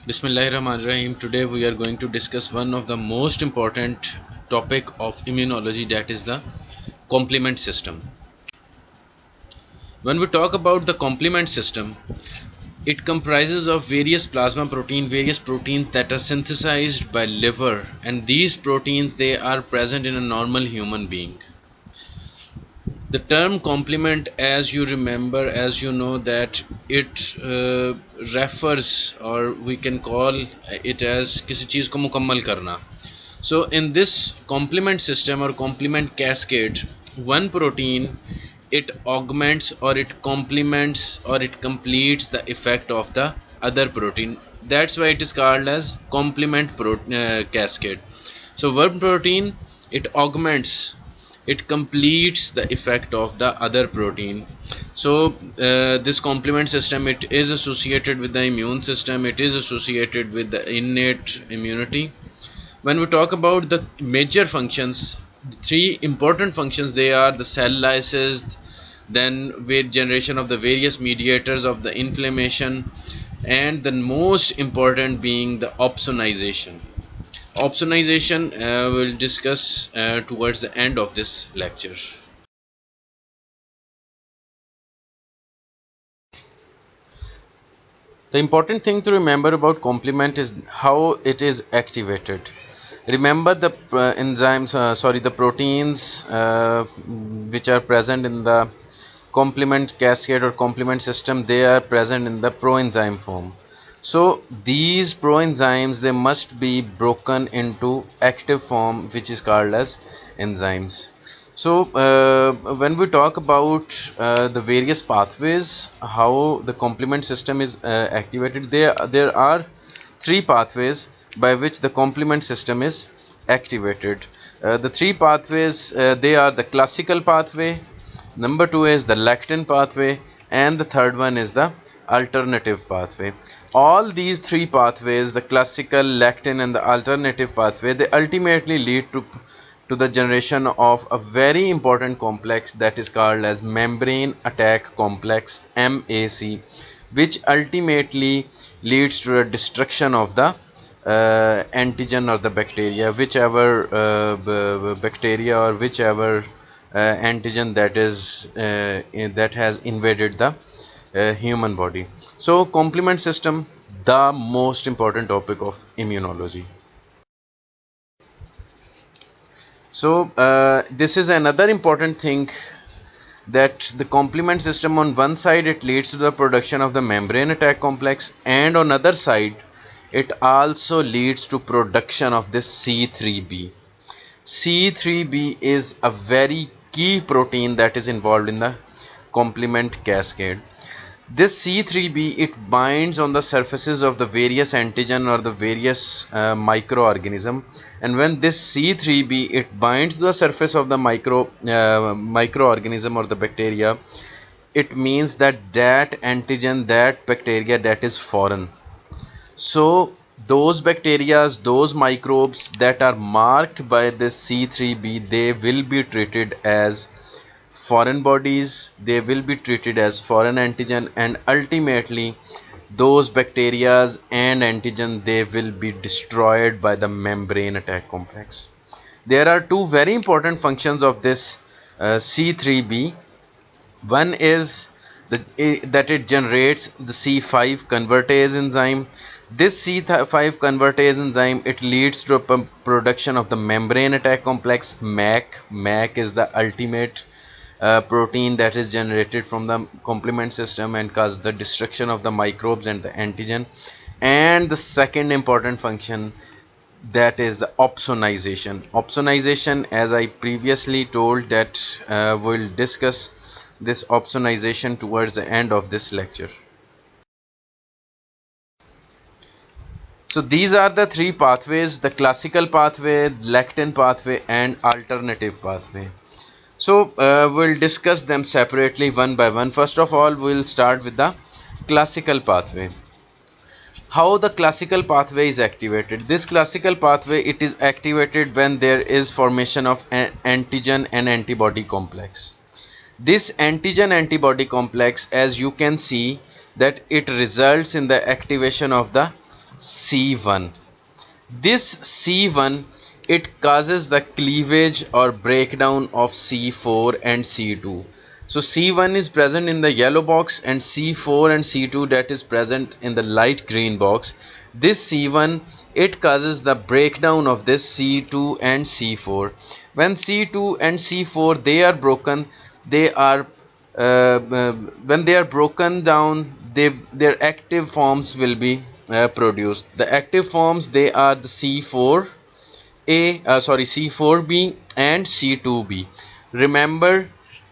Bismillahirrahmanirrahim. Today we are going to discuss one of the most important topic of immunology, that is the complement system. When we talk about the complement system, it comprises of various proteins that are synthesized by liver, and these proteins they are present in a normal human being. The term complement, as you remember, as you know, that it refers, or we can call it as किसी चीज़ को मुकम्मल करना. So in this complement system or complement cascade, one protein it augments or it complements or it completes the effect of the other protein. That's why it is called as cascade. So one protein it augments, it completes the effect of the other protein. So this complement system, it is associated with the immune system, it is associated with the innate immunity. When we talk about the major functions, three important functions, they are the cell lysis, then with generation of the various mediators of the inflammation, and the most important being the opsonization. Opsonization we'll discuss towards the end of this lecture. The important thing to remember about complement is how it is activated. Remember the the proteins which are present in the complement cascade or complement system, they are present in the proenzyme form. So these proenzymes, they must be broken into active form, which is called as enzymes. So when we talk about the various pathways, how the complement system is activated, there are three pathways by which the complement system is activated. The three pathways, they are the classical pathway, number two is the lectin pathway, and the third one is the alternative pathway. All these three pathways, the classical, lectin, and the alternative pathway, they ultimately lead to the generation of a very important complex that is called as membrane attack complex, MAC, which ultimately leads to the destruction of the antigen or the bacteria, whichever bacteria or whichever antigen that has invaded the human body. So complement system, the most important topic of immunology. So this is another important thing, that the complement system, on one side it leads to the production of the membrane attack complex, and on other side it also leads to production of this C3b. C3b is a very key protein that is involved in the complement cascade. This C3b, it binds on the surfaces of the various antigen or the various microorganism, and when this C3b it binds to the surface of the microorganism or the bacteria, it means that antigen, that bacteria, that is foreign. So those bacteria, those microbes that are marked by this C3b, they will be treated as foreign bodies, they will be treated as foreign antigen, and ultimately those bacteria and antigen, they will be destroyed by the membrane attack complex. There are two very important functions of this C3b. One is that it generates the C5 convertase enzyme. This C5 convertase enzyme, it leads to a production of the membrane attack complex, MAC. MAC is the ultimate protein that is generated from the complement system and cause the destruction of the microbes and the antigen. And the second important function, that is the opsonization. Opsonization, as I previously told, that we'll discuss this opsonization towards the end of this lecture. So these are the three pathways: the classical pathway, lectin pathway, and alternative pathway. So we'll discuss them separately one by one. First of all, we'll start with the classical pathway. How the classical pathway is activated? This classical pathway, it is activated when there is formation of an antigen and antibody complex. This antigen antibody complex, as you can see, that it results in the activation of the C1. This C1, it causes the cleavage or breakdown of C4 and C2. So C1 is present in the yellow box and C4 and C2 that is present in the light green box. This C1, it causes the breakdown of this C2 and C4. When C2 and C4 they are broken, they are when they are broken down, their active forms will be produced. The active forms, they are the C4b and C2b. Remember,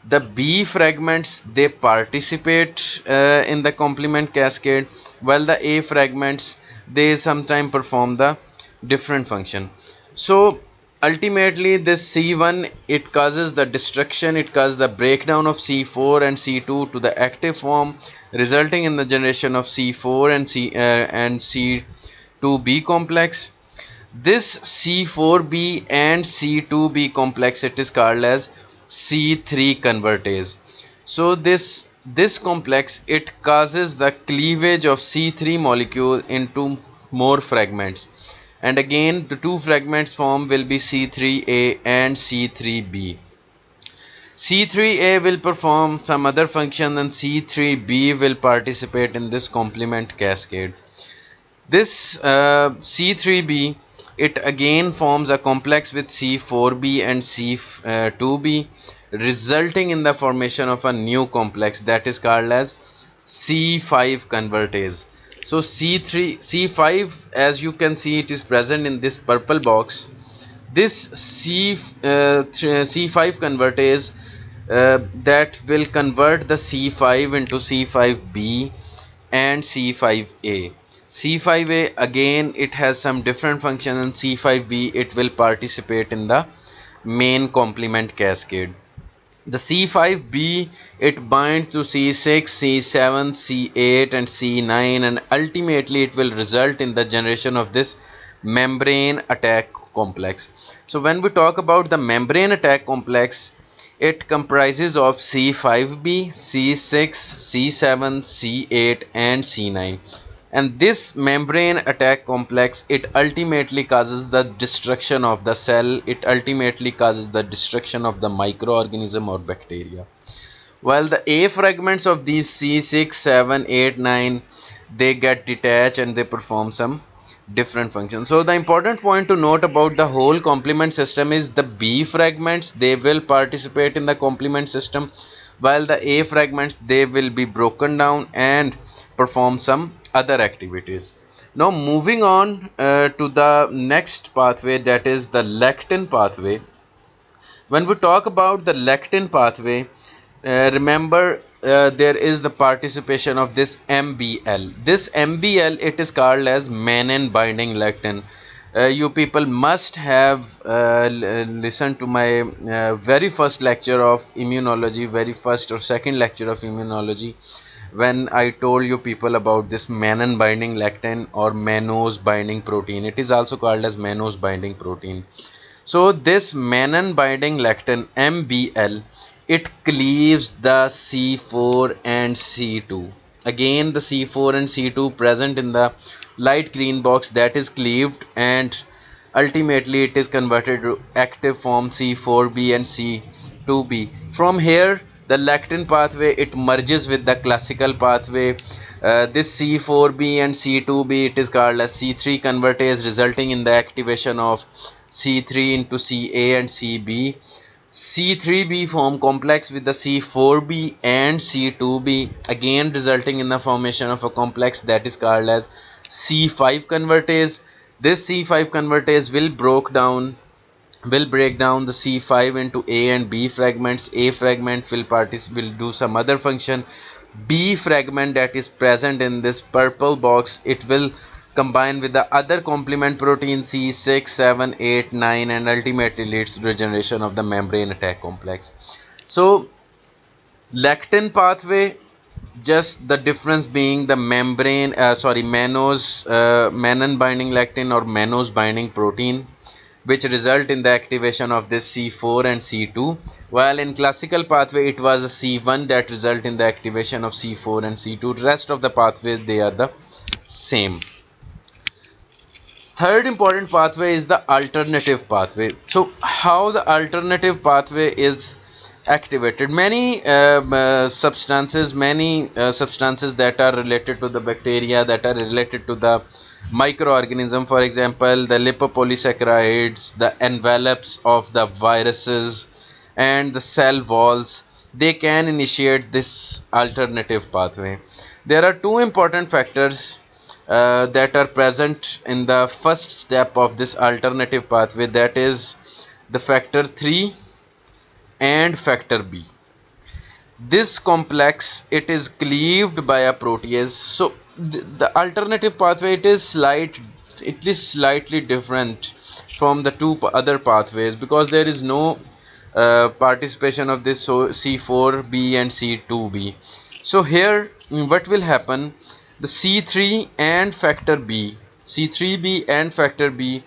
the B fragments, they participate in the complement cascade, while the A fragments, they sometimes perform the different function. So ultimately this C1, it causes the destruction, it causes the breakdown of C4 and C2 to the active form, resulting in the generation of C4 and C2b complex. This C4b and C2b complex, it is called as C3 convertase. So this complex, it causes the cleavage of C3 molecule into more fragments, and again the two fragments form will be C3a and C3b. C3a will perform some other function and C3b will participate in this complement cascade. This C3b, it again forms a complex with C4b and C2b, resulting in the formation of a new complex that is called as C5 convertase. So C5, as you can see, it is present in this purple box. This C5 convertase that will convert the C5 into C5b and C5a. C5a, again it has some different function, and C5b, it will participate in the main complement cascade. The C5b, it binds to C6, C7, C8 and C9, and ultimately it will result in the generation of this membrane attack complex. So when we talk about the membrane attack complex, it comprises of C5b, C6, C7, C8 and C9. And this membrane attack complex, it ultimately causes the destruction of the cell, it ultimately causes the destruction of the microorganism or bacteria. While the A fragments of these C6, 7, 8, 9, they get detached and they perform some different functions. So the important point to note about the whole complement system is the B fragments, they will participate in the complement system, while the A fragments, they will be broken down and perform some other activities. Now moving on to the next pathway, that is the lectin pathway. When we talk about the lectin pathway, remember there is the participation of this MBL. This MBL, it is called as mannan binding lectin. You people must have listened to my very first lecture of immunology, very first or second lecture of immunology, when I told you people about this mannan binding lectin or mannose binding protein. It is also called as mannose binding protein. So this mannan binding lectin, MBL, it cleaves the C4 and C2. Again the C4 and C2 present in the light green box, that is cleaved, and ultimately it is converted to active form C4b and C2b. From here the lectin pathway, it merges with the classical pathway. This C4b and C2b, it is called as C3 convertase, resulting in the activation of C3 into Ca and Cb. C3b form complex with the C4b and C2b, again resulting in the formation of a complex that is called as C5 convertase. This C5 convertase will break down the C5 into A and B fragments. A fragment will do some other function. B fragment that is present in this purple box, it will combine with the other complement protein C6, 7, 8, 9 and ultimately leads to the generation of the membrane attack complex. So lectin pathway, just the difference being the mannan binding lectin or mannose binding protein, which result in the activation of this C4 and C2, while in classical pathway it was a C1 that result in the activation of C4 and C2. Rest of the pathways, they are the same. Third important pathway is the alternative pathway. So how the alternative pathway is activated? Many substances that are related to the bacteria, that are related to the microorganism, for example the lipopolysaccharides, the envelopes of the viruses and the cell walls, they can initiate this alternative pathway. There are two important factors that are present in the first step of this alternative pathway, that is the factor 3 and factor B. This complex, it is cleaved by a protease. So the alternative pathway, it is slightly different from the two other pathways, because there is no participation of this C4b and C2b. So here what will happen, the C3 and factor B, C3b and factor B,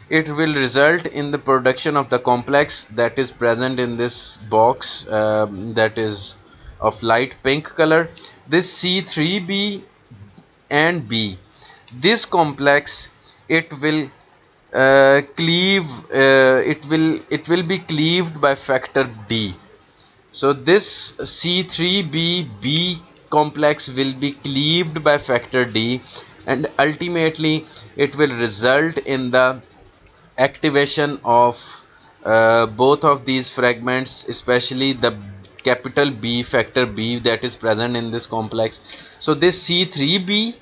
it will result in the production of the complex that is present in this box, that is of light pink color. This C3b and B, this complex, it will it will be cleaved by factor D. So this C3b complex will be cleaved by factor D, and ultimately it will result in the activation of both of these fragments, especially the capital B, factor B, that is present in this complex. So this C3b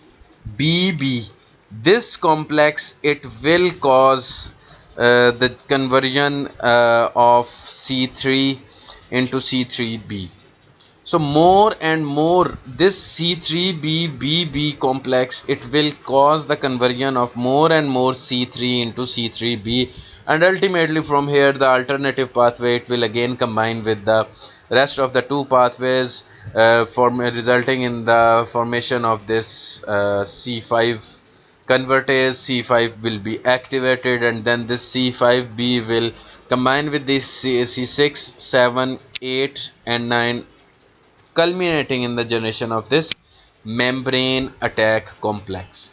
BB, this complex, it will cause the conversion of C3 into C3b. So more and more this C3b complex, it will cause the conversion of more and more C3 into C3b, and ultimately from here the alternative pathway, it will again combine with the rest of the two pathways, resulting in the formation of this C5 convertase. C5 will be activated, and then this C5b will combine with this C6, 7, 8 and 9, culminating in the generation of this membrane attack complex.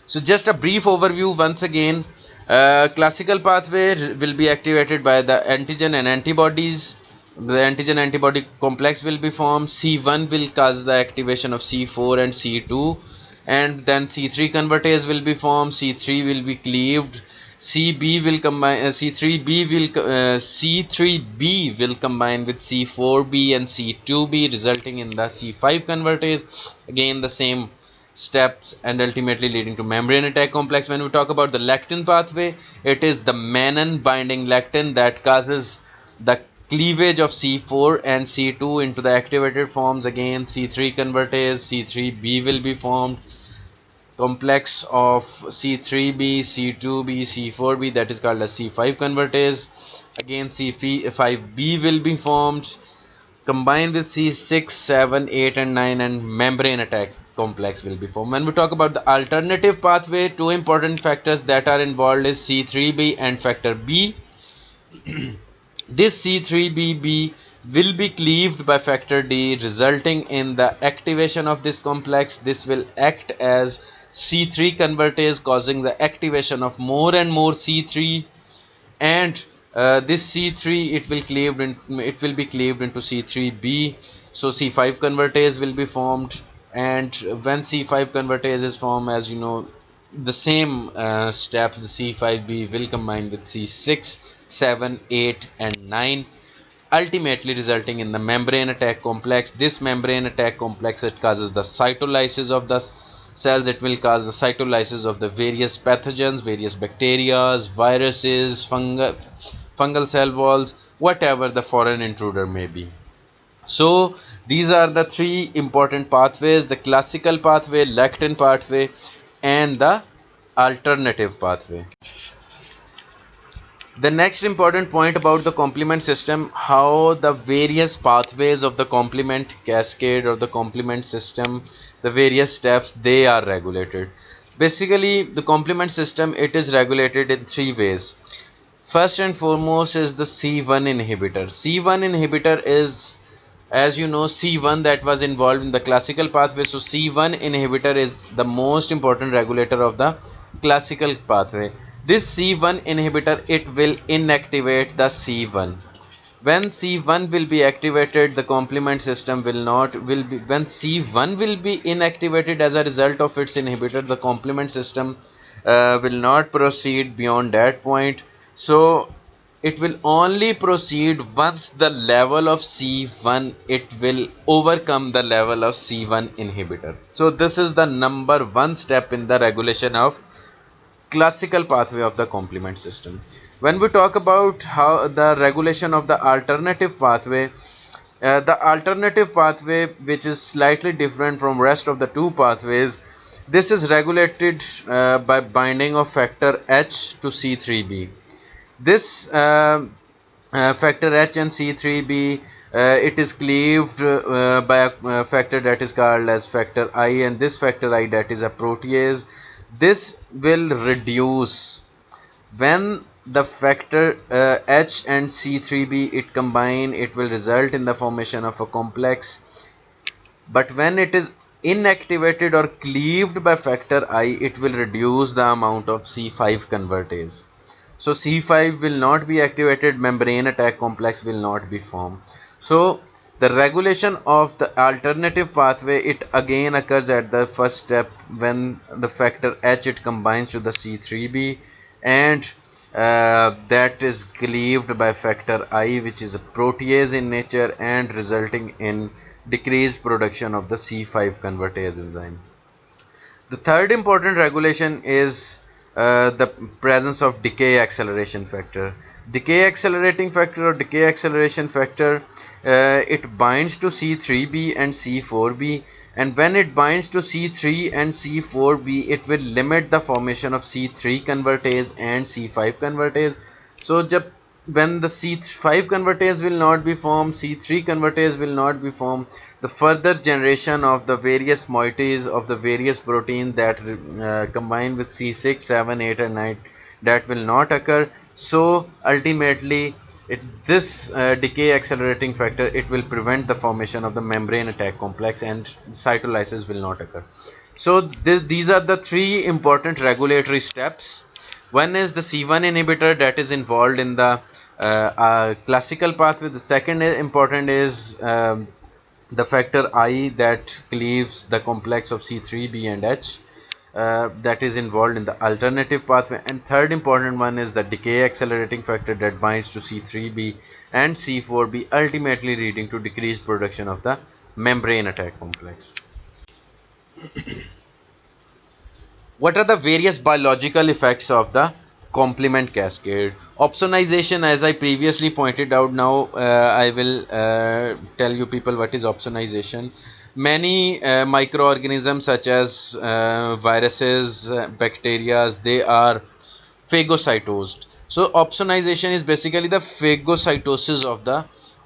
So just a brief overview once again. Classical pathway will be activated by the antigen and antibodies. The antigen antibody complex will be formed. C1 will cause the activation of C4 and C2, and then C3 convertase will be formed. C3 will be cleaved. C3b will combine with C4b and C2b, resulting in the C5 convertase. Again the same steps, and ultimately leading to membrane attack complex. When we talk about the lectin pathway, it is the mannan binding lectin that causes the cleavage of C4 and C2 into the activated forms. Again C3 convertase, C3b will be formed, complex of C3b, C2b, C4b, that is called as C5 convertase. Again C5b will be formed, combined with C6, 7, 8 and 9, and membrane attack complex will be formed. When we talk about the alternative pathway, two important factors that are involved is C3b and factor B. This C3bb will be cleaved by factor D, resulting in the activation of this complex. This will act as C3 convertase, causing the activation of more and more C3, and this C3, it will be cleaved into C3b. So C5 convertase will be formed, and when C5 convertase is formed, as you know, the same steps, the C5b will combine with C6, 7, 8 and 9, ultimately resulting in the membrane attack complex. This membrane attack complex, it causes the cytolysis of the cells. It will cause the cytolysis of the various pathogens, various bacteria, viruses, fungal cell walls, whatever the foreign intruder may be. So these are the three important pathways: the classical pathway, lectin pathway, and the alternative pathway. The next important point about the complement system, how the various pathways of the complement cascade or the complement system, the various steps, they are regulated. Basically the complement system, it is regulated in three ways. First and foremost is the C1 inhibitor. C1 inhibitor is as you know, C1 that was involved in the classical pathway. So C1 inhibitor is the most important regulator of the classical pathway. This C1 inhibitor, it will inactivate the C1. When C1 will be activated, the complement system will be when C1 will be inactivated as a result of its inhibitor, the complement system will not proceed beyond that point. So it will only proceed once the level of C1, it will overcome the level of C1 inhibitor. So this is the number one step in the regulation of classical pathway of the complement system. When we talk about how the regulation of the alternative pathway, the alternative pathway, which is slightly different from rest of the two pathways, this is regulated by binding of factor H to C3b. This factor H and C3b, it is cleaved by a factor that is called as factor I, and this factor I, that is a protease. This will reduce when the factor H and C3b it combine, it will result in the formation of a complex. But when it is inactivated or cleaved by factor I, it will reduce the amount of C5 convertase. So C5 will not be activated, membrane attack complex will not be formed. So the regulation of the alternative pathway, it again occurs at the first step when the factor H it combines to the C3b, and that is cleaved by factor I, which is a protease in nature, and resulting in decreased production of the C5 convertase enzyme. The third important regulation is the presence of decay acceleration factor. Decay accelerating factor or decay acceleration factor, it binds to C3b and C4b, and when it binds to C3 and C4b, it will limit the formation of C3 convertase and C5 convertase. So when the C5 convertase will not be formed, C3 convertase will not be formed, the further generation of the various moieties of the various proteins that combine with C6, 7, 8 and 9, that will not occur. So ultimately this decay accelerating factor, it will prevent the formation of the membrane attack complex, and cytolysis will not occur. So these are the three important regulatory steps. One is the C1 inhibitor that is involved in the classical pathway. The second important is the factor I that cleaves the complex of C3b and H, that is involved in the alternative pathway. And third important one is the decay accelerating factor that binds to C3b and C4b, ultimately leading to decreased production of the membrane attack complex. What are the various biological effects of the complement cascade? Opsonization, as I previously pointed out, now I will tell you people what is opsonization. Many microorganisms such as viruses, bacteria, they are phagocytosed. So opsonization is basically the phagocytosis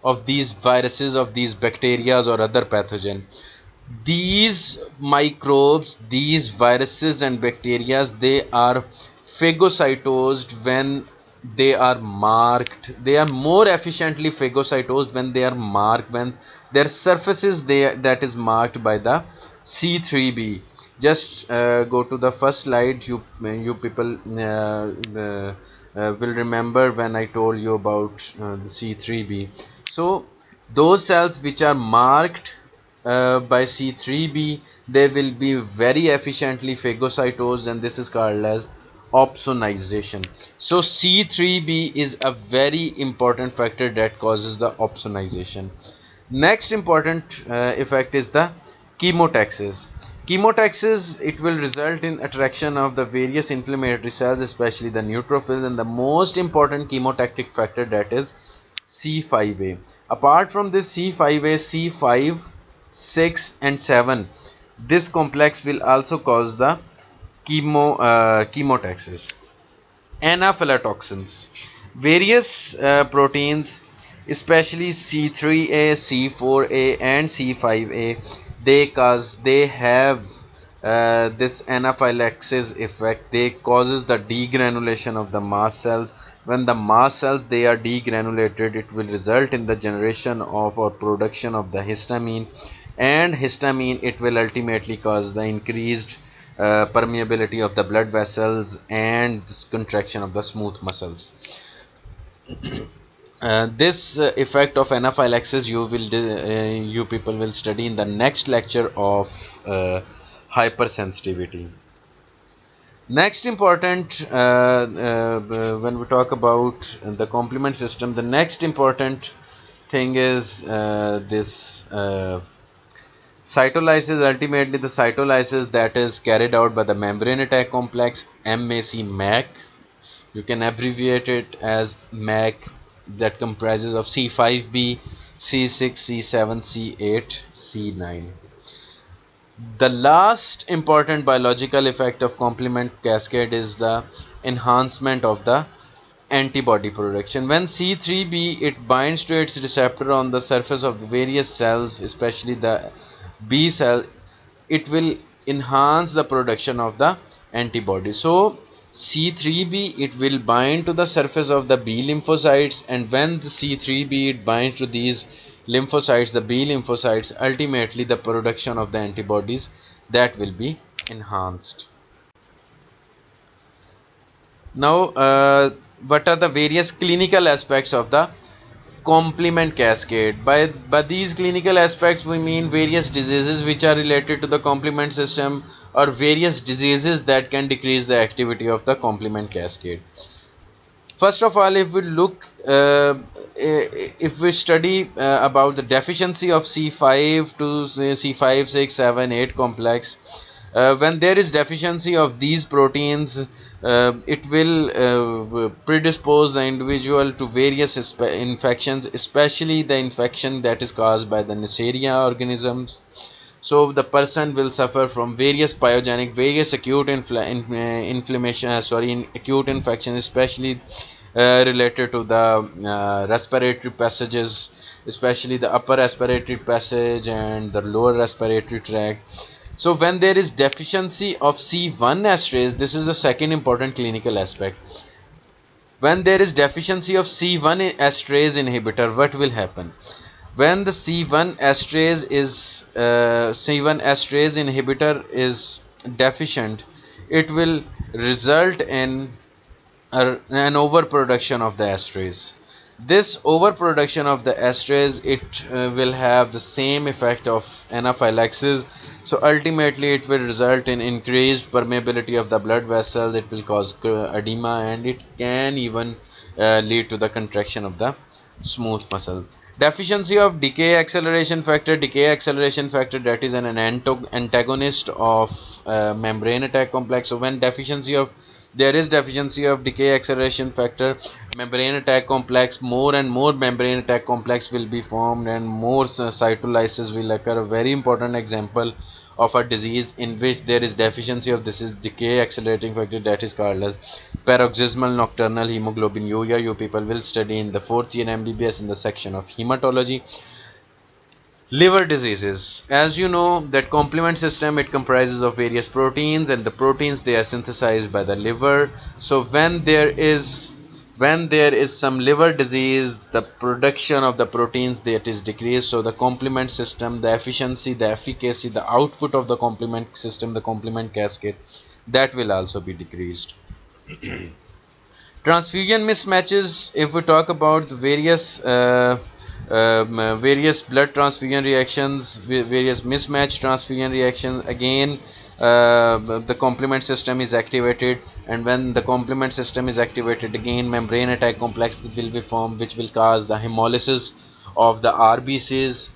of these viruses, of these bacteria or other pathogen. These microbes, these viruses and bacteria, they are phagocytosed when they are marked. They are more efficiently phagocytosed when they are marked, when their surfaces that is marked by the C3b. Just go to the first slide. You people will remember when I told you about the C3b. So those cells which are marked by C3b, they will be very efficiently phagocytosed, and this is called as opsonization. So C3b is a very important factor that causes the opsonization. Next important effect is the chemotaxis. Chemotaxis, it will result in attraction of the various inflammatory cells, especially the neutrophils, and the most important chemotactic factor, that is C5a. Apart from this C5a, C5, 6 and 7, this complex will also cause the chemotaxis. Anaphylotoxins, various proteins, especially C3a, C4a and C5a, they have this anaphylaxis effect, they causes the degranulation of the mast cells. When the mast cells they are degranulated, it will result in the generation of or production of the histamine, and histamine, it will ultimately cause the increased permeability of the blood vessels and contraction of the smooth muscles. This effect of anaphylaxis you people will study in the next lecture of hypersensitivity. Next important when we talk about the complement system, the next important thing is this cytolysis. Ultimately, the cytolysis that is carried out by the membrane attack complex, MAC. You can abbreviate it as MAC, that comprises of C5b, C6, C7, C8, C9. The last important biological effect of complement cascade is the enhancement of the antibody production. When C3b it binds to its receptor on the surface of the various cells, especially the B cell, it will enhance the production of the antibody. So C3b it will bind to the surface of the B lymphocytes, and when the C3b it binds to these lymphocytes, the B lymphocytes, ultimately the production of the antibodies that will be enhanced. Now what are the various clinical aspects of the complement cascade? By these clinical aspects we mean various diseases which are related to the complement system, or various diseases that can decrease the activity of the complement cascade. First of all, if we look if we study about the deficiency of C5 to C5, 6, 7, 8 complex, when there is deficiency of these proteins, it will predispose the individual to various infections, especially the infection that is caused by the Neisseria organisms. So the person will suffer from various pyogenic, various acute inflammation, acute infection, especially related to the respiratory passages, especially the upper respiratory passage and the lower respiratory tract. So when there is deficiency of C1 esterase, this is the second important clinical aspect. When there is deficiency of C1 esterase inhibitor, what will happen? When the C1 esterase inhibitor is deficient, it will result in an overproduction of the esterase. This overproduction of the esterase, it will have the same effect of anaphylaxis. So ultimately it will result in increased permeability of the blood vessels, it will cause edema, and it can even lead to the contraction of the smooth muscle. Deficiency of decay acceleration factor, that is an antagonist of membrane attack complex. So when there is deficiency of decay acceleration factor, membrane attack complex, more and more membrane attack complex will be formed and more cytolysis will occur. A very important example of a disease in which there is deficiency of this is decay accelerating factor, that is called as paroxysmal nocturnal hemoglobinuria. You people will study in the 4th year MBBS in the section of hematology. Liver diseases. As you know that complement system, it comprises of various proteins, and the proteins they are synthesized by the liver. So when there is some liver disease, the production of the proteins that is decreased. So the complement system, the efficiency, the efficacy, the output of the complement system, the complement cascade, that will also be decreased. Transfusion mismatches. If we talk about the various blood transfusion reactions, various mismatch transfusion reactions, again the complement system is activated, and when the complement system is activated, again membrane attack complex will be formed, which will cause the hemolysis of the RBCs,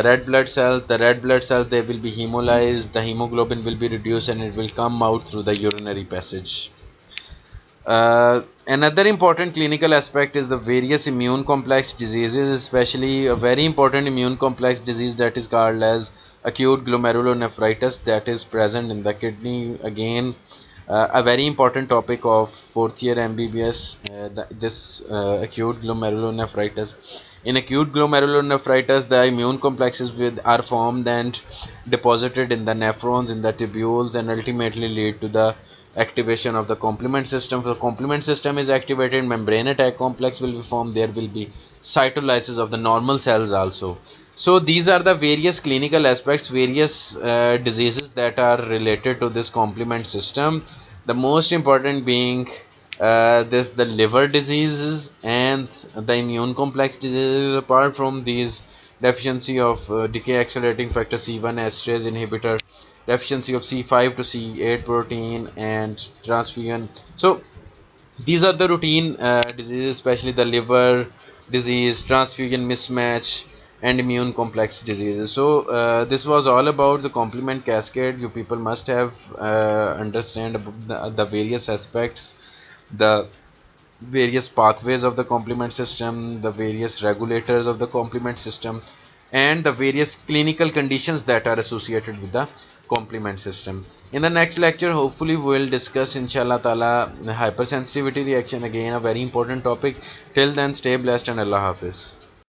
red blood cells. The red blood cells, they will be hemolyzed, the hemoglobin will be reduced, and it will come out through the urinary passage. Another important clinical aspect is the various immune complex diseases, especially a very important immune complex disease that is called as acute glomerulonephritis, that is present in the kidney. Again, a very important topic of 4th year MBBS, this acute glomerulonephritis. In acute glomerulonephritis, the immune complexes are formed and deposited in the nephrons, in the tubules, and ultimately lead to the activation of the complement system. So complement system is activated, membrane attack complex will be formed, there will be cytolysis of the normal cells also. So these are the various clinical aspects, various diseases that are related to this complement system. The most important being this the liver diseases and the immune complex diseases. Apart from these, deficiency of decay accelerating factor C1 esterase inhibitor, deficiency of C5 to C8 protein, and transfusion. So these are the routine diseases, especially the liver disease, transfusion mismatch, and immune complex diseases. So this was all about the complement cascade. You people must have understand about the various aspects, the various pathways of the complement system, the various regulators of the complement system, and the various clinical conditions that are associated with the complement system. In the next lecture, hopefully we will discuss inshallah ta'ala hypersensitivity reaction, again a very important topic. Till then, stay blessed and Allah Hafiz.